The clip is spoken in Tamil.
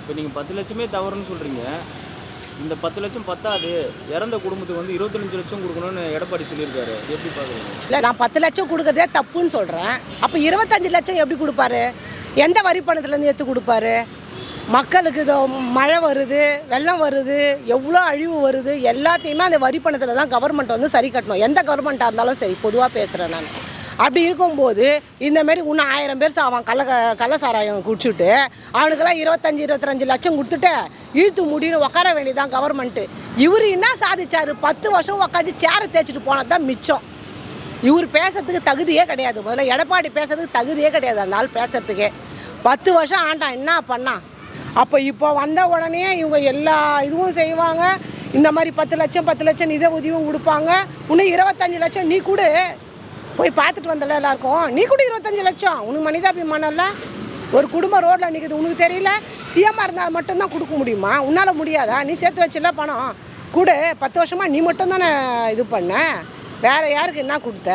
இப்போ நீங்கள் 10 லட்சமே தவறுன்னு சொல்கிறீங்க. இந்த 10 லட்சம் பத்தாது, இறந்த குடும்பத்துக்கு வந்து 25 லட்சம் கொடுக்கணும்னு எடப்பாடி சொல்லியிருக்காரு. எப்படி பார்க்குறீங்க? இல்லை, நான் 10 லட்சம் கொடுக்கறதே தப்புன்னு சொல்கிறேன். அப்போ 25 லட்சம் எப்படி கொடுப்பாரு? எந்த வரி பணத்துலேருந்து எடுத்து கொடுப்பாரு? மக்களுக்கு இதோ மழை வருது, வெள்ளம் வருது, எவ்வளோ அழிவு வருது, எல்லாத்தையுமே அந்த வரி பணத்தில் தான் கவர்மெண்ட் வந்து சரி கட்டணும். எந்த கவர்மெண்ட்டாக இருந்தாலும் சரி, பொதுவாக பேசுகிறேன் நான். அப்படி இருக்கும்போது இந்தமாரி இன்னும் 1000 பேர் அவன் கள்ள சாராயம் குடிச்சுட்டு அவனுக்கெல்லாம் 25 லட்சம் கொடுத்துட்டு இழுத்து முடின்னு உட்கார வேண்டியதான் கவர்மெண்ட்டு. இவர் என்ன சாதிச்சார்? 10 வருஷம் உட்காந்து சேரை தேய்ச்சிட்டு போனது தான் மிச்சம். இவர் பேசுறதுக்கு தகுதியே கிடையாது. முதல்ல எடப்பாடி பேசுறதுக்கு தகுதியே கிடையாது. அந்த ஆள் பேசுறதுக்கே 10 வருஷம் ஆண்டான், என்ன பண்ணான்? அப்போ இப்போ வந்த உடனே இவங்க எல்லா இதுவும் செய்வாங்க. இந்த மாதிரி 10 லட்சம் நிதி உதவியும் கொடுப்பாங்க. இன்னும் 25 லட்சம் நீ கூட போய் பார்த்துட்டு வந்தல எல்லாருக்கும். நீ கூட 25 லட்சம் உனக்கு மனிதாபிமானம் இல்லை? ஒரு குடும்பம் ரோட்டில் நிற்குது, உனக்கு தெரியல? சிஎம்மாக இருந்தால் மட்டும்தான் கொடுக்க முடியுமா? உன்னால் முடியாதா? நீ சேர்த்து வச்சில பணம் கூட 10 வருஷமாக நீ மட்டும் தானே இது பண்ண, வேறு யாருக்கு என்ன கொடுத்த?